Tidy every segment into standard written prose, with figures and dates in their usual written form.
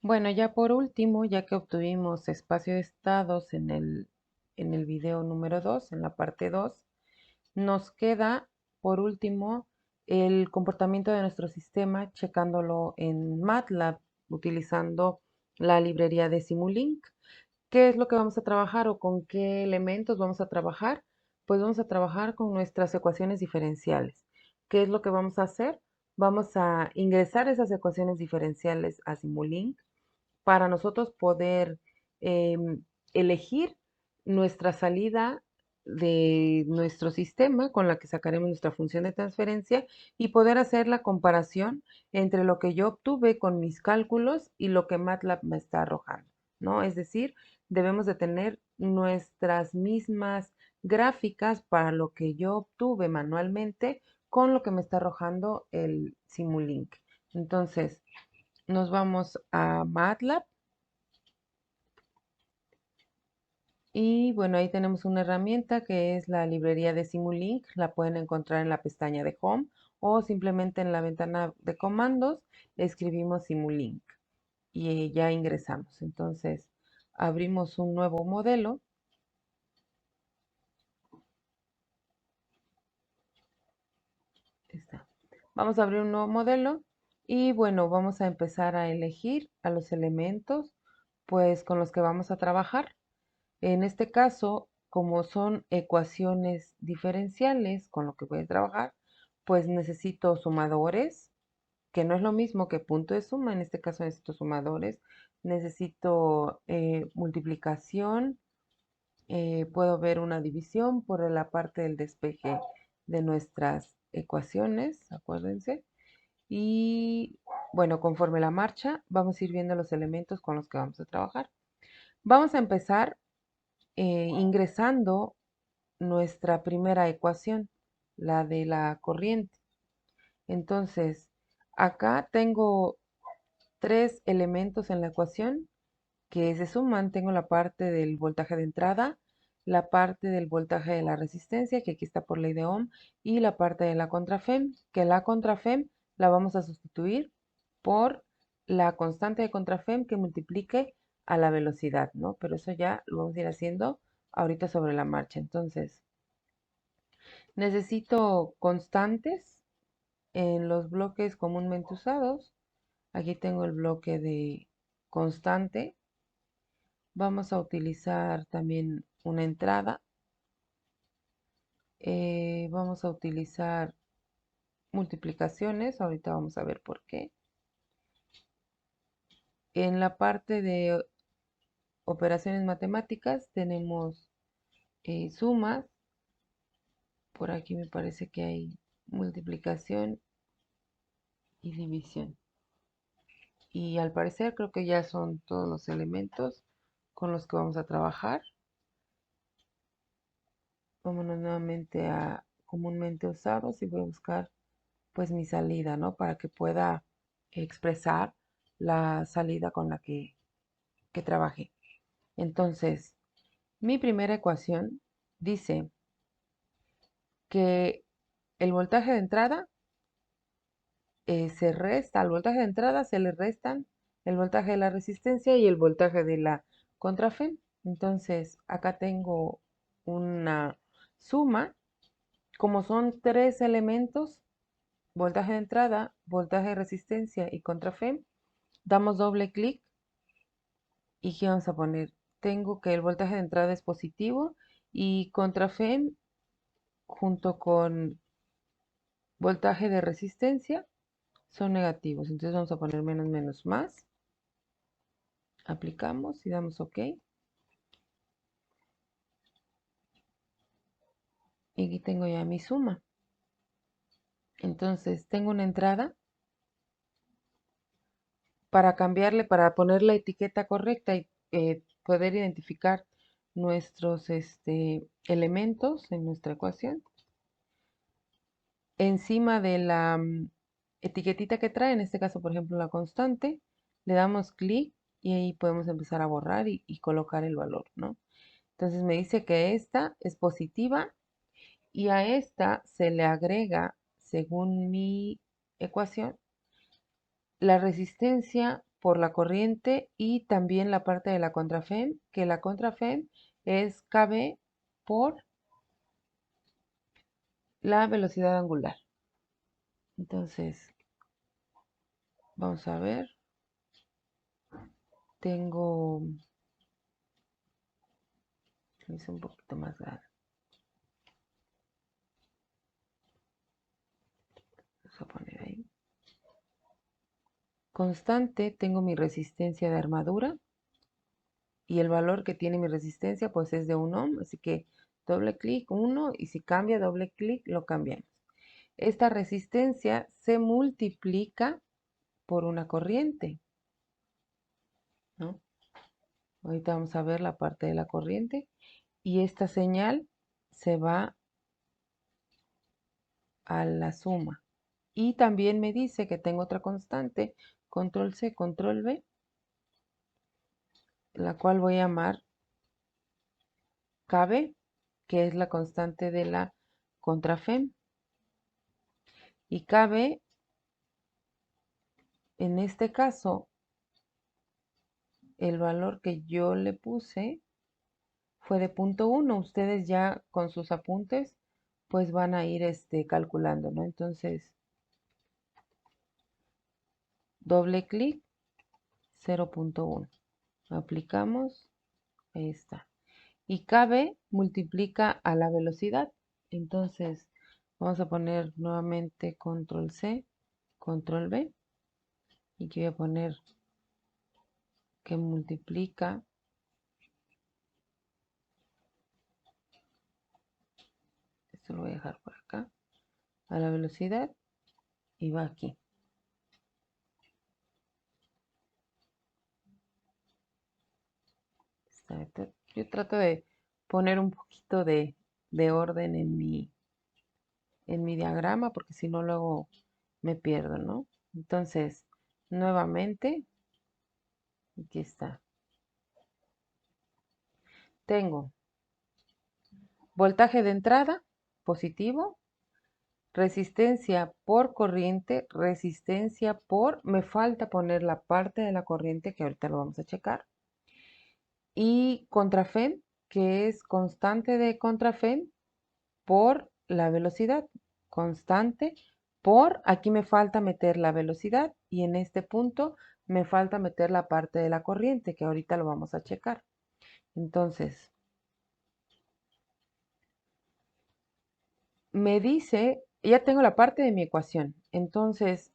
Bueno, ya por último, ya que obtuvimos espacio de estados en el video número 2, en la parte 2, nos queda por último el comportamiento de nuestro sistema checándolo en MATLAB utilizando la librería de Simulink. ¿Qué es lo que vamos a trabajar o con qué elementos vamos a trabajar? Pues vamos a trabajar con nuestras ecuaciones diferenciales. ¿Qué es lo que vamos a hacer? Vamos a ingresar esas ecuaciones diferenciales a Simulink para nosotros poder elegir nuestra salida de nuestro sistema con la que sacaremos nuestra función de transferencia y poder hacer la comparación entre lo que yo obtuve con mis cálculos y lo que MATLAB me está arrojando, ¿no? Es decir, debemos de tener nuestras mismas gráficas para lo que yo obtuve manualmente con lo que me está arrojando el Simulink. Entonces, nos vamos a MATLAB. Y bueno, ahí tenemos una herramienta que es la librería de Simulink. La pueden encontrar en la pestaña de Home o simplemente en la ventana de comandos escribimos Simulink y ya ingresamos. Entonces, abrimos un nuevo modelo. Está. Vamos a abrir un nuevo modelo y bueno, vamos a empezar a elegir a los elementos pues con los que vamos a trabajar. En este caso, como son ecuaciones diferenciales con lo que voy a trabajar, pues necesito sumadores, que no es lo mismo que punto de suma. En este caso necesito sumadores. Necesito multiplicación. Puedo ver una división por la parte del despeje de nuestras ecuaciones, acuérdense. Y bueno, conforme la marcha, vamos a ir viendo los elementos con los que vamos a trabajar. Vamos a empezar ingresando nuestra primera ecuación, la de la corriente. Entonces, acá tengo tres elementos en la ecuación que se suman. Tengo la parte del voltaje de entrada, la parte del voltaje de la resistencia, que aquí está por ley de Ohm, y la parte de la contrafem, que la contrafem la vamos a sustituir por la constante de contrafem que multiplique a la velocidad, ¿no? Pero eso ya lo vamos a ir haciendo ahorita sobre la marcha. Entonces, necesito constantes en los bloques comúnmente usados. Aquí tengo el bloque de constante. Vamos a utilizar también una entrada. Vamos a utilizar multiplicaciones. Ahorita vamos a ver por qué. En la parte de operaciones matemáticas tenemos sumas. Por aquí me parece que hay multiplicación y división. Y al parecer creo que ya son todos los elementos con los que vamos a trabajar. Vámonos nuevamente a comúnmente usados y voy a buscar pues mi salida, ¿no? Para que pueda expresar la salida con la que trabajé. Entonces, mi primera ecuación dice que el voltaje de entrada se resta, al voltaje de entrada se le restan el voltaje de la resistencia y el voltaje de la contrafem. Entonces, acá tengo una suma. Como son tres elementos, voltaje de entrada, voltaje de resistencia y contrafem, damos doble clic y aquí vamos a poner, tengo que el voltaje de entrada es positivo y contrafem junto con voltaje de resistencia son negativos. Entonces vamos a poner menos menos más, aplicamos y damos OK. Y aquí tengo ya mi suma. Entonces tengo una entrada para cambiarle, para poner la etiqueta correcta y poder identificar nuestros elementos en nuestra ecuación. Encima de la etiquetita que trae, en este caso, por ejemplo, la constante, le damos clic y ahí podemos empezar a borrar y colocar el valor, ¿no? Entonces me dice que esta es positiva y a esta se le agrega, según mi ecuación, la resistencia por la corriente y también la parte de la contrafem, que la contrafem es KB por la velocidad angular. Entonces, vamos a ver. Tengo, lo hice un poquito más grande. Vamos a poner ahí. Constante, tengo mi resistencia de armadura y el valor que tiene mi resistencia pues es de 1 ohm, así que doble clic 1 y si cambia doble clic lo cambiamos. Esta resistencia se multiplica por una corriente, ¿no? Ahorita vamos a ver la parte de la corriente y esta señal se va a la suma. Y también me dice que tengo otra constante, control C, control V, la cual voy a llamar KB, que es la constante de la contrafem. Y KB, en este caso, el valor que yo le puse fue de 0.1. Ustedes ya con sus apuntes, pues van a ir calculando, ¿no? Entonces, doble clic, 0.1. Aplicamos, ahí está. Y KB multiplica a la velocidad. Entonces, vamos a poner nuevamente control C, control V. Y aquí voy a poner que multiplica. Esto lo voy a dejar por acá. A la velocidad. Y va aquí. Yo trato de poner un poquito de orden en mi diagrama, porque si no luego me pierdo, ¿no? Entonces, nuevamente, aquí está. Tengo voltaje de entrada, positivo, resistencia por corriente, resistencia por, me falta poner la parte de la corriente que ahorita lo vamos a checar, y contrafem, que es constante de contrafem por la velocidad, constante por, aquí me falta meter la velocidad y en este punto me falta meter la parte de la corriente que ahorita lo vamos a checar. Entonces, me dice, ya tengo la parte de mi ecuación, entonces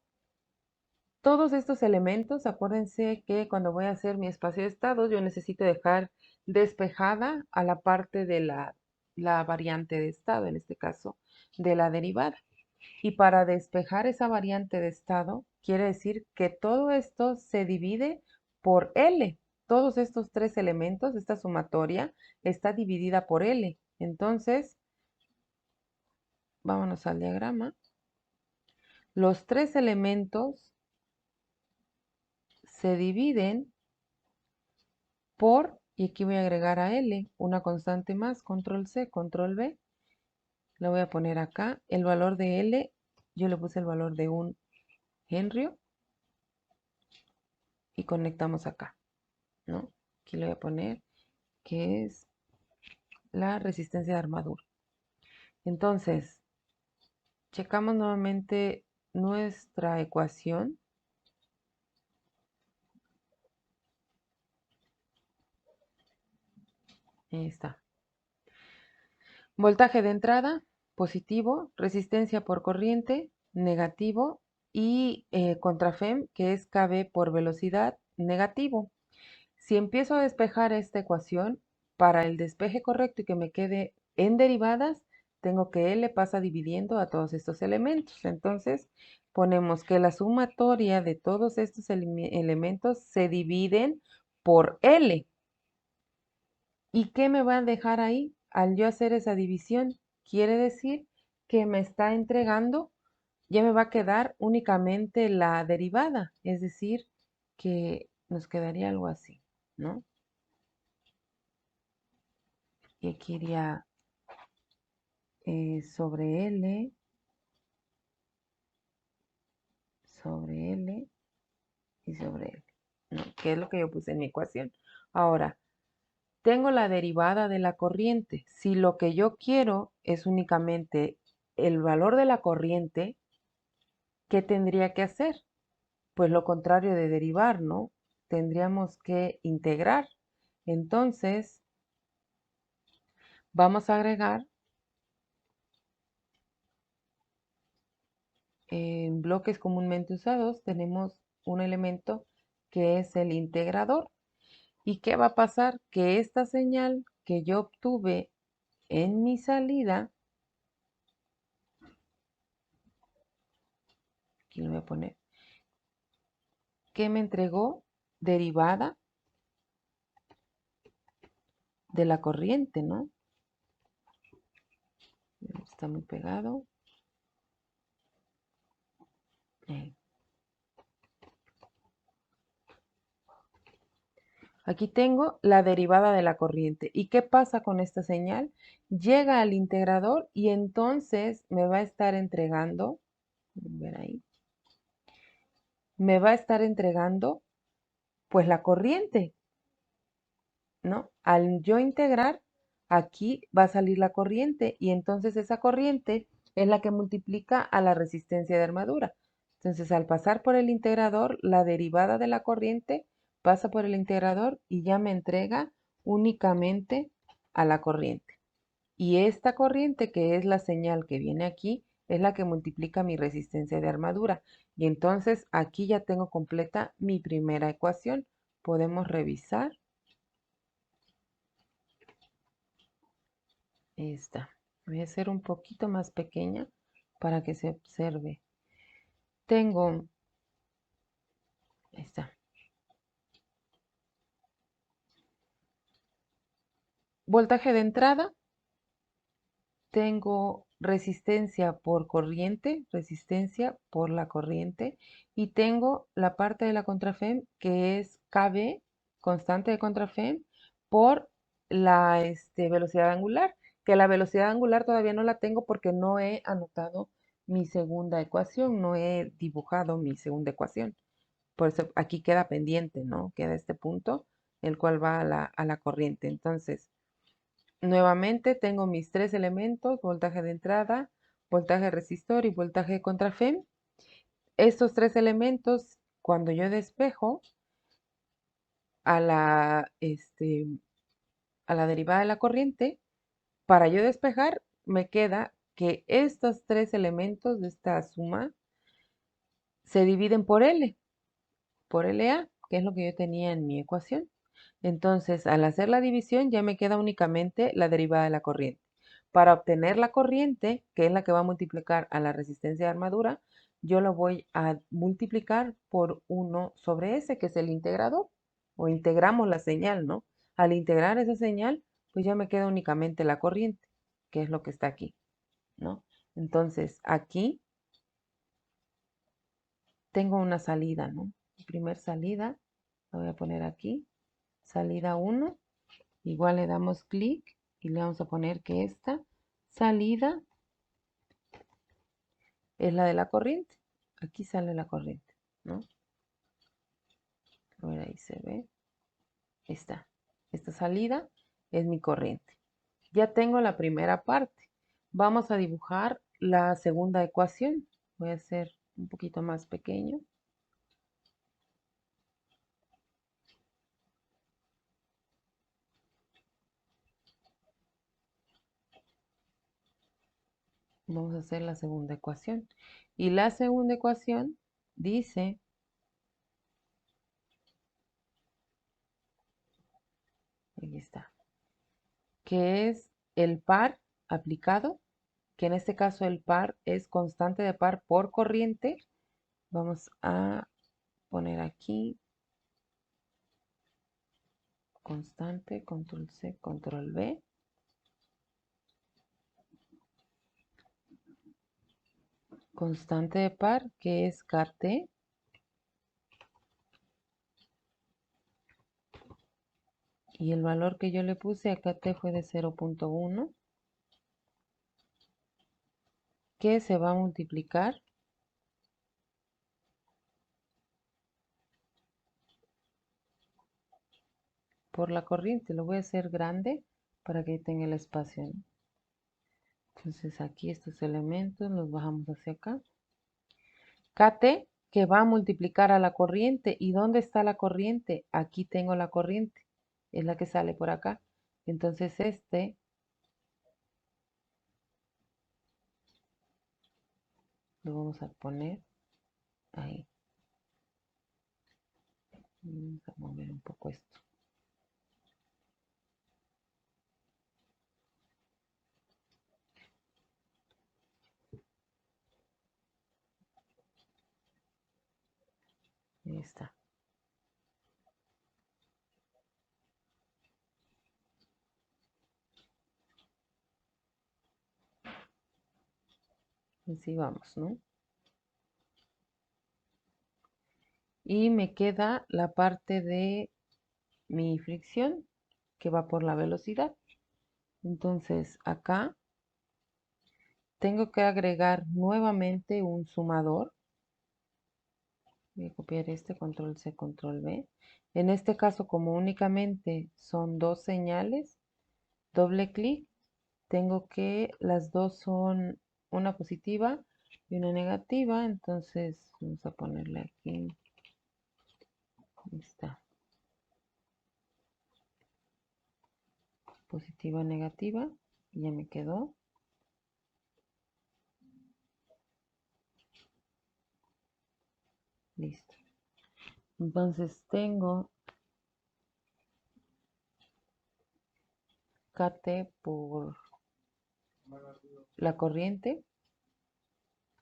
todos estos elementos, acuérdense que cuando voy a hacer mi espacio de estados, yo necesito dejar despejada a la parte de la variante de estado, en este caso, de la derivada. Y para despejar esa variante de estado, quiere decir que todo esto se divide por L. Todos estos tres elementos, esta sumatoria, está dividida por L. Entonces, vámonos al diagrama. Los tres elementos se dividen por, y aquí voy a agregar a L, una constante más, control C, control V. Le voy a poner acá el valor de L, yo le puse el valor de 1 Henry y conectamos acá, ¿no? Aquí le voy a poner que es la resistencia de armadura. Entonces, checamos nuevamente nuestra ecuación. Ahí está. Voltaje de entrada, positivo, resistencia por corriente, negativo, y contrafem, que es KB por velocidad, negativo. Si empiezo a despejar esta ecuación, para el despeje correcto y que me quede en derivadas, tengo que L pasa dividiendo a todos estos elementos. Entonces, ponemos que la sumatoria de todos estos elementos se dividen por L. ¿Y qué me va a dejar ahí? Al yo hacer esa división, quiere decir que me está entregando, ya me va a quedar únicamente la derivada, es decir, que nos quedaría algo así, ¿no? Y aquí iría sobre L y sobre L. ¿no? Que es lo que yo puse en mi ecuación. Ahora, tengo la derivada de la corriente. Si lo que yo quiero es únicamente el valor de la corriente, ¿qué tendría que hacer? Pues lo contrario de derivar, ¿no? Tendríamos que integrar. Entonces, vamos a agregar en bloques comúnmente usados, tenemos un elemento que es el integrador. ¿Y qué va a pasar? Que esta señal que yo obtuve en mi salida, aquí lo voy a poner, que me entregó derivada de la corriente, ¿no? Está muy pegado. Eh, Aquí tengo la derivada de la corriente. ¿Y qué pasa con esta señal? Llega al integrador y entonces me va a estar entregando, ver ahí, me va a estar entregando pues la corriente, ¿no? Al yo integrar, aquí va a salir la corriente y entonces esa corriente es la que multiplica a la resistencia de armadura. Entonces, al pasar por el integrador, la derivada de la corriente pasa por el integrador y ya me entrega únicamente a la corriente. Y esta corriente, que es la señal que viene aquí, es la que multiplica mi resistencia de armadura. Y entonces aquí ya tengo completa mi primera ecuación. Podemos revisar esta. Voy a hacer un poquito más pequeña para que se observe. Tengo esta. Voltaje de entrada. Tengo resistencia por corriente, resistencia por la corriente. Y tengo la parte de la contrafem que es KB, constante de contrafem, por la velocidad angular. Que la velocidad angular todavía no la tengo porque no he anotado mi segunda ecuación, no he dibujado mi segunda ecuación. Por eso aquí queda pendiente, ¿no? Queda este punto, el cual va a la corriente. Entonces, nuevamente tengo mis tres elementos, voltaje de entrada, voltaje resistor y voltaje contrafem. Estos tres elementos, cuando yo despejo a a la derivada de la corriente, para yo despejar, me queda que estos tres elementos de esta suma se dividen por LA, que es lo que yo tenía en mi ecuación. Entonces, al hacer la división, ya me queda únicamente la derivada de la corriente. Para obtener la corriente, que es la que va a multiplicar a la resistencia de armadura, yo lo voy a multiplicar por 1 sobre S, que es el integrador, o integramos la señal, ¿no? Al integrar esa señal, pues ya me queda únicamente la corriente, que es lo que está aquí, ¿no? Entonces, aquí tengo una salida, ¿no? Primer salida, la voy a poner aquí, salida 1, igual le damos clic y le vamos a poner que esta salida es la de la corriente. Aquí sale la corriente, ¿no? A ver, ahí se ve. Ahí está. Esta salida es mi corriente. Ya tengo la primera parte. Vamos a dibujar la segunda ecuación. Voy a hacer un poquito más pequeño. Vamos a hacer la segunda ecuación. Y la segunda ecuación dice, aquí está, que es el par aplicado, que en este caso el par es constante de par por corriente. Vamos a poner aquí constante, control C, control V. Constante de par, que es KT. Y el valor que yo le puse a KT fue de 0.1, que se va a multiplicar . por la corriente. Lo voy a hacer grande para que tenga el espacio, ¿no? Entonces aquí estos elementos los bajamos hacia acá. KT que va a multiplicar a la corriente. ¿Y dónde está la corriente? Aquí tengo la corriente. Es la que sale por acá. Entonces este lo vamos a poner ahí. Vamos a mover un poco esto. Ahí está. Así vamos, ¿no? Y me queda la parte de mi fricción que va por la velocidad. Entonces acá tengo que agregar nuevamente un sumador. Voy a copiar este, control C, control V. En este caso, como únicamente son dos señales, doble clic, tengo que las dos son una positiva y una negativa. Entonces vamos a ponerle aquí. Ahí está. Positiva, negativa. Y ya me quedó. Listo. Entonces tengo KT por la corriente.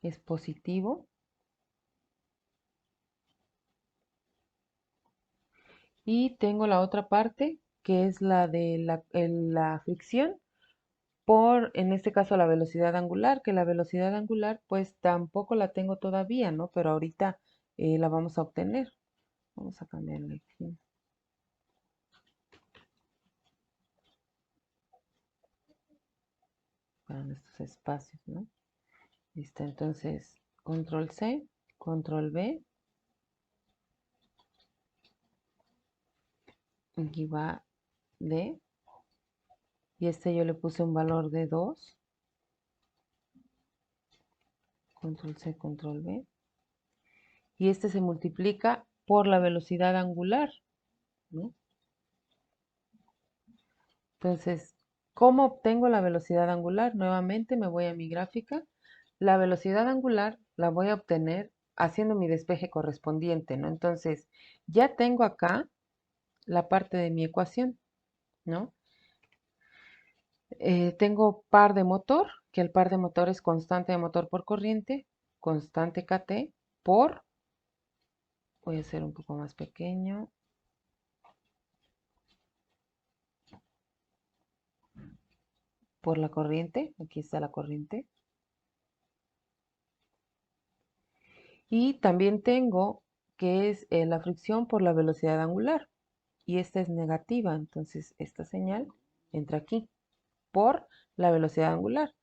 Es positivo. Y tengo la otra parte que es la de la fricción por, en este caso, la velocidad angular, que la velocidad angular pues tampoco la tengo todavía, ¿no? Pero ahorita la vamos a obtener. Vamos a cambiarle aquí. Para nuestros espacios, ¿no? Listo, entonces, control C, control V. Aquí va D. Y este yo le puse un valor de 2. Control C, control V. Y este se multiplica por la velocidad angular, ¿no? Entonces, ¿cómo obtengo la velocidad angular? Nuevamente me voy a mi gráfica. La velocidad angular la voy a obtener haciendo mi despeje correspondiente, ¿no? Entonces, ya tengo acá la parte de mi ecuación, ¿no? Tengo par de motor, que el par de motor es constante de motor por corriente, constante KT por, voy a hacer un poco más pequeño, por la corriente, aquí está la corriente. Y también tengo que es la fricción por la velocidad angular. Y esta es negativa, entonces esta señal entra aquí por la velocidad angular.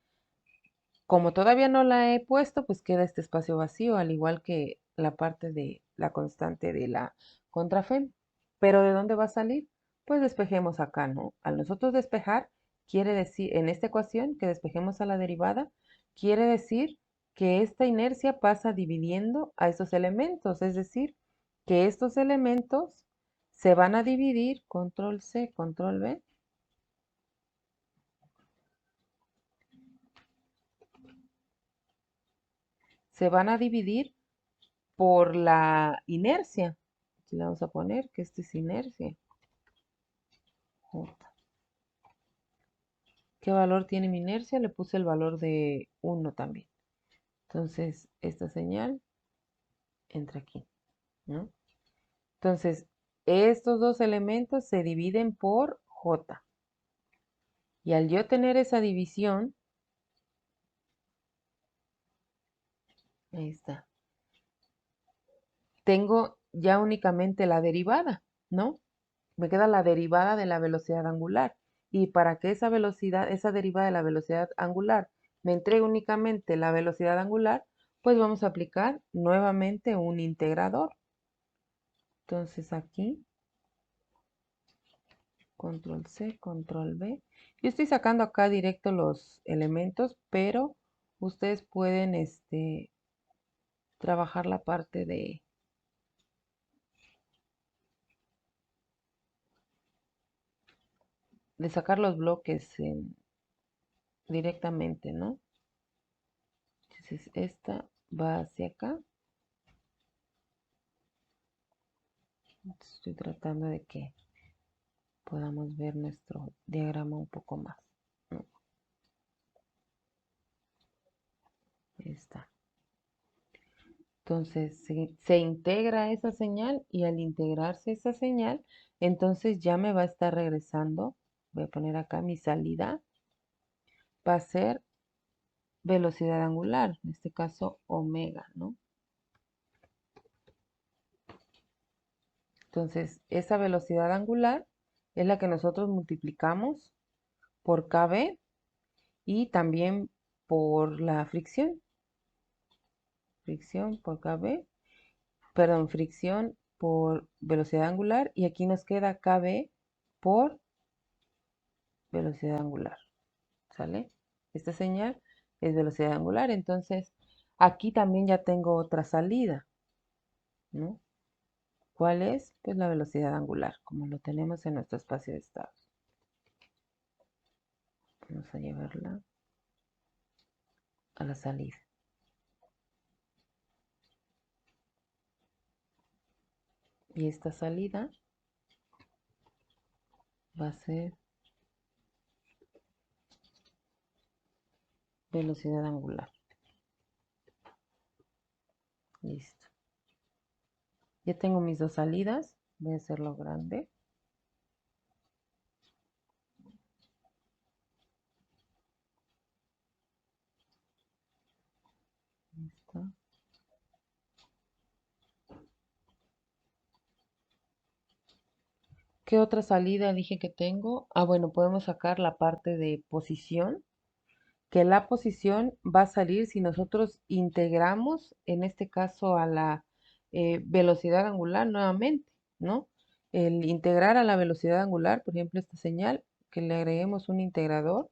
Como todavía no la he puesto, pues queda este espacio vacío, al igual que la parte de la constante de la contrafem. Pero ¿de dónde va a salir? Pues despejemos acá, ¿no? Al nosotros despejar, quiere decir, en esta ecuación, que despejemos a la derivada, quiere decir que esta inercia pasa dividiendo a esos elementos, es decir, que estos elementos se van a dividir, control C, control V, se van a dividir por la inercia. Aquí le vamos a poner que esto es inercia. J. ¿Qué valor tiene mi inercia? Le puse el valor de 1 también. Entonces, esta señal entra aquí, ¿no? Entonces, estos dos elementos se dividen por J. Y al yo tener esa división, ahí está, tengo ya únicamente la derivada, ¿no? Me queda la derivada de la velocidad angular. Y para que esa velocidad, esa derivada de la velocidad angular me entregue únicamente la velocidad angular, pues vamos a aplicar nuevamente un integrador. Entonces aquí control C, control V. Yo estoy sacando acá directo los elementos, pero ustedes pueden trabajar la parte de sacar los bloques directamente, ¿no? Entonces esta va hacia acá. Estoy tratando de que podamos ver nuestro diagrama un poco más, ¿no? Ahí está. Entonces se integra esa señal y al integrarse esa señal, entonces ya me va a estar regresando. Voy a poner acá mi salida. Va a ser velocidad angular, en este caso omega, ¿no? Entonces, esa velocidad angular es la que nosotros multiplicamos por KB y también por la fricción. Fricción por KB, perdón, fricción por velocidad angular y aquí nos queda KB por velocidad angular, ¿sale? Esta señal es velocidad angular, entonces aquí también ya tengo otra salida, ¿no? ¿Cuál es? Pues la velocidad angular, como lo tenemos en nuestro espacio de estado. Vamos a llevarla a la salida. Y esta salida va a ser velocidad angular. Listo. Ya tengo mis dos salidas. Voy a hacerlo grande. Listo. ¿Qué otra salida dije que tengo? Ah, bueno, podemos sacar la parte de posición, que la posición va a salir si nosotros integramos, en este caso, a la velocidad angular nuevamente, ¿no? El integrar a la velocidad angular, por ejemplo, esta señal, que le agreguemos un integrador.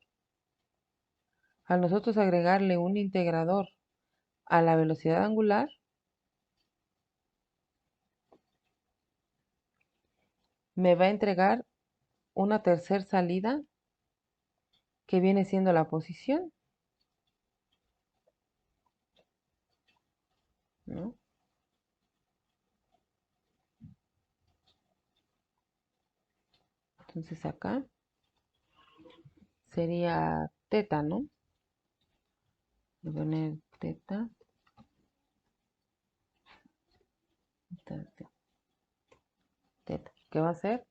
Al nosotros agregarle un integrador a la velocidad angular, me va a entregar una tercera salida que viene siendo la posición, ¿no? Entonces acá sería teta, ¿no? Voy a poner teta, teta, teta, que va a ser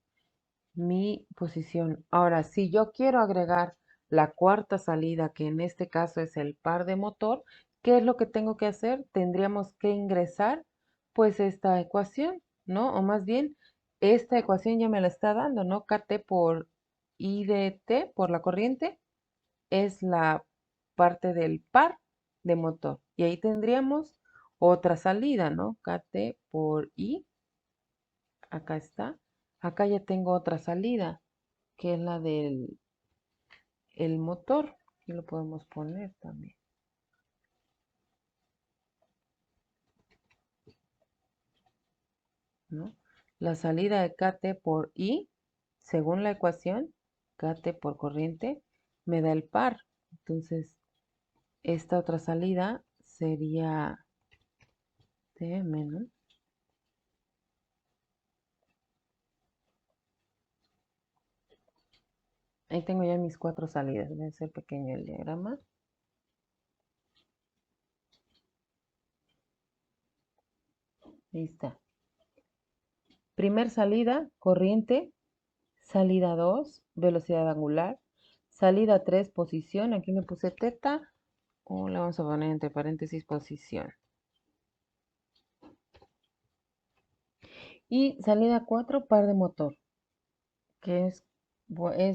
mi posición. Ahora, si yo quiero agregar la cuarta salida, que en este caso es el par de motor, ¿qué es lo que tengo que hacer? Tendríamos que ingresar pues esta ecuación, ¿no? O más bien, esta ecuación ya me la está dando, ¿no? KT por I de T por la corriente es la parte del par de motor. Y ahí tendríamos otra salida, ¿no? KT por I, acá está. Acá ya tengo otra salida, que es la del el motor. Aquí lo podemos poner también, ¿no? La salida de KT por I, según la ecuación, KT por corriente, me da el par. Entonces, esta otra salida sería T menos. Ahí tengo ya mis cuatro salidas. Voy a hacer pequeño el diagrama. Ahí está. Primer salida, corriente. Salida 2, velocidad angular. Salida 3, posición. Aquí me puse teta. O le vamos a poner entre paréntesis posición. Y salida 4, par de motor, que es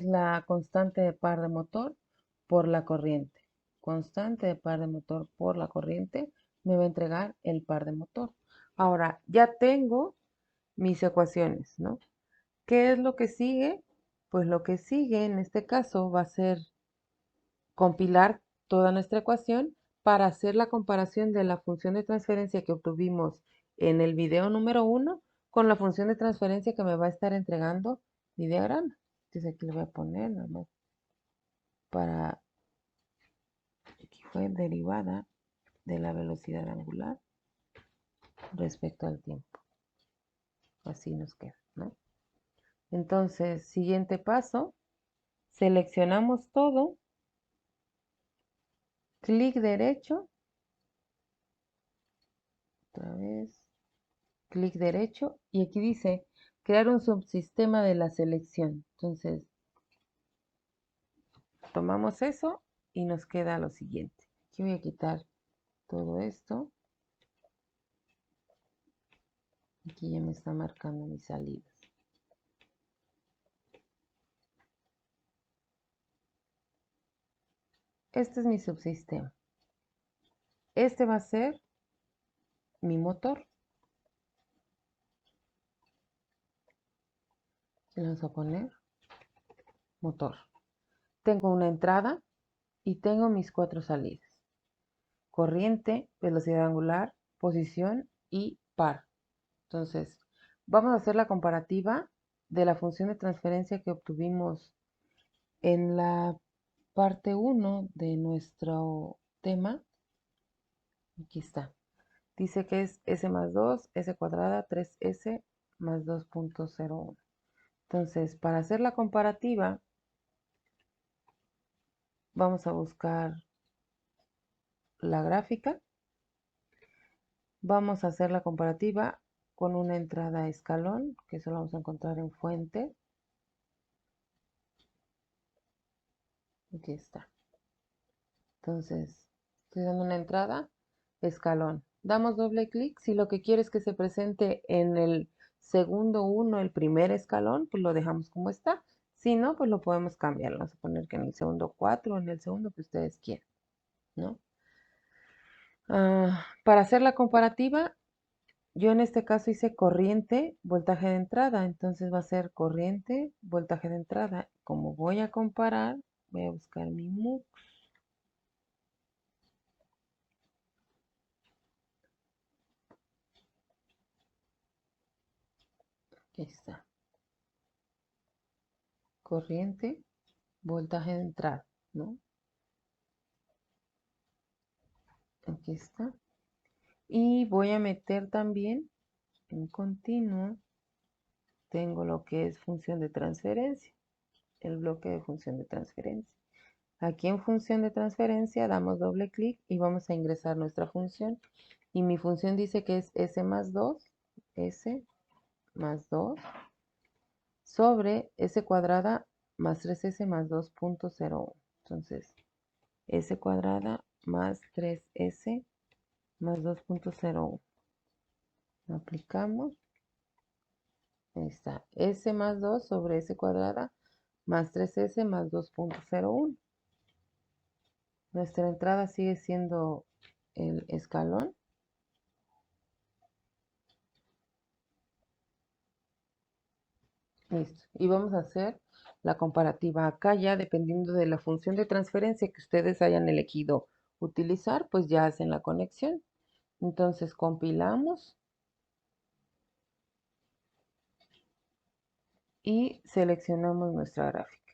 la constante de par de motor por la corriente. Constante de par de motor por la corriente me va a entregar el par de motor. Ahora, ya tengo mis ecuaciones, ¿no? ¿Qué es lo que sigue? Pues lo que sigue en este caso va a ser compilar toda nuestra ecuación para hacer la comparación de la función de transferencia que obtuvimos en el video número 1 con la función de transferencia que me va a estar entregando mi diagrama. Entonces aquí le voy a poner nada más para, aquí fue derivada de la velocidad angular respecto al tiempo. Así nos queda, ¿no? Entonces, siguiente paso, seleccionamos todo, clic derecho, otra vez, clic derecho, y aquí dice crear un subsistema de la selección. Entonces, tomamos eso y nos queda lo siguiente. Aquí voy a quitar todo esto. Aquí ya me está marcando mis salidas. Este es mi subsistema. Este va a ser mi motor. Le vamos a poner motor. Tengo una entrada y tengo mis 4 salidas. Corriente, velocidad angular, posición y par. Entonces, vamos a hacer la comparativa de la función de transferencia que obtuvimos en la parte 1 de nuestro tema. Aquí está. Dice que es s más 2, s cuadrada, 3s más 2.01. Entonces, para hacer la comparativa, vamos a buscar la gráfica. Vamos a hacer la comparativa con una entrada a escalón, que eso lo vamos a encontrar en fuente. Aquí está. Entonces, estoy dando una entrada, escalón. Damos doble clic. Si lo que quieres que se presente en el segundo 1, el primer escalón, pues lo dejamos como está. Si no, pues lo podemos cambiar. Vamos a poner que en el segundo 4 o en el segundo que ustedes quieran, ¿no? Para hacer la comparativa, yo en este caso hice corriente, voltaje de entrada. Entonces va a ser corriente, voltaje de entrada. Como voy a comparar, voy a buscar mi MUX. Aquí está. Corriente, voltaje de entrada, ¿no? Aquí está. Y voy a meter también en continuo, tengo lo que es función de transferencia, el bloque de función de transferencia. Aquí en función de transferencia damos doble clic y vamos a ingresar nuestra función. Y mi función dice que es s más 2, s más 2, sobre s cuadrada más 3s más 2.01. Entonces, s cuadrada más 3s más 2.01. Aplicamos. Ahí está. S más 2 sobre S cuadrada más 3S más 2.01. Nuestra entrada sigue siendo el escalón. Listo. Y vamos a hacer la comparativa acá ya dependiendo de la función de transferencia que ustedes hayan elegido utilizar, pues ya hacen la conexión. Entonces compilamos y seleccionamos nuestra gráfica.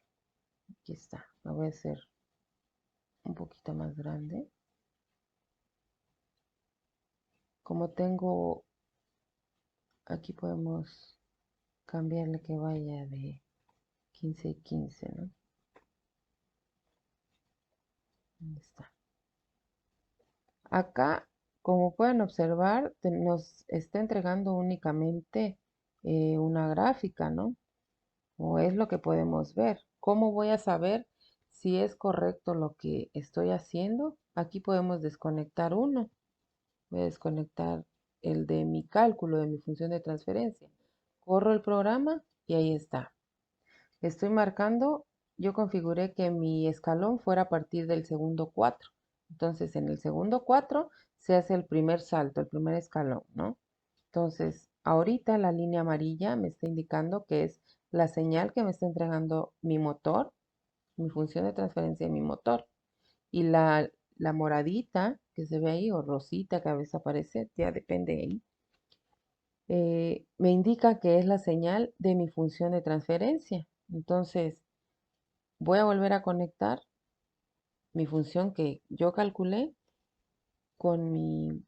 Aquí está. La voy a hacer un poquito más grande. Como tengo, aquí podemos cambiarle que vaya de 15 y 15, ¿no? Ahí está. Acá, como pueden observar, nos está entregando únicamente una gráfica, ¿no? O es lo que podemos ver. ¿Cómo voy a saber si es correcto lo que estoy haciendo? Aquí podemos desconectar uno. Voy a desconectar el de mi cálculo, de mi función de transferencia. Corro el programa y ahí está. Estoy marcando, yo configuré que mi escalón fuera a partir del segundo 4. Entonces, en el segundo 4 se hace el primer salto, el primer escalón, ¿no? Entonces, ahorita la línea amarilla me está indicando que es la señal que me está entregando mi motor, mi función de transferencia de mi motor. Y la moradita que se ve ahí, o rosita que a veces aparece, ya depende ahí, me indica que es la señal de mi función de transferencia. Entonces, voy a volver a conectar mi función que yo calculé con mi...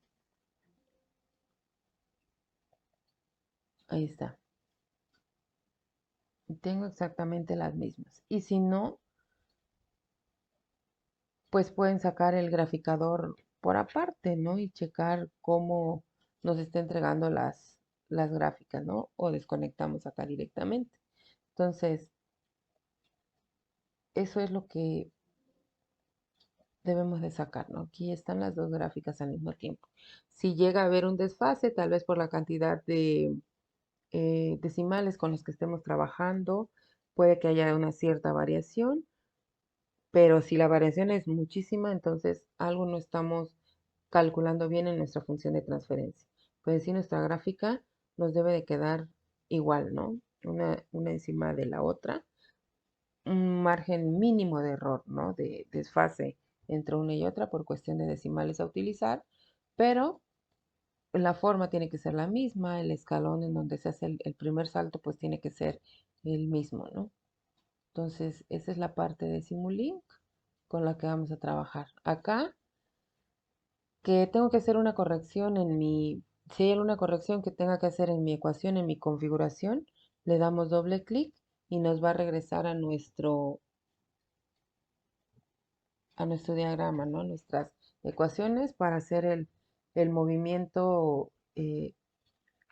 Ahí está. Tengo exactamente las mismas. Y si no, pues pueden sacar el graficador por aparte, ¿no? Y checar cómo nos está entregando las gráficas, ¿no? O desconectamos acá directamente. Entonces, eso es lo que debemos de sacar, ¿no? Aquí están las dos gráficas al mismo tiempo. Si llega a haber un desfase, tal vez por la cantidad de decimales con los que estemos trabajando, puede que haya una cierta variación, pero si la variación es muchísima, entonces algo no estamos calculando bien en nuestra función de transferencia. Pues sí, nuestra gráfica nos debe de quedar igual, ¿no? Una encima de la otra, un margen mínimo de error, ¿no? De desfase entre una y otra por cuestión de decimales a utilizar, pero la forma tiene que ser la misma, el escalón en donde se hace el primer salto pues tiene que ser el mismo, ¿no? Entonces, esa es la parte de Simulink con la que vamos a trabajar. Acá, que tengo que hacer una corrección en mi, si hay alguna corrección que tenga que hacer en mi ecuación, en mi configuración, le damos doble clic y nos va a regresar a nuestro diagrama, ¿no? Nuestras ecuaciones para hacer el movimiento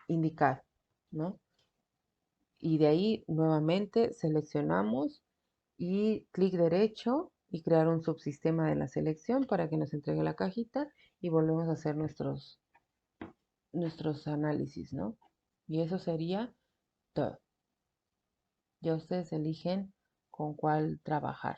indicado, ¿no? Y de ahí nuevamente seleccionamos y clic derecho y crear un subsistema de la selección para que nos entregue la cajita y volvemos a hacer nuestros análisis, ¿no? Y eso sería todo. Ya ustedes eligen con cuál trabajar.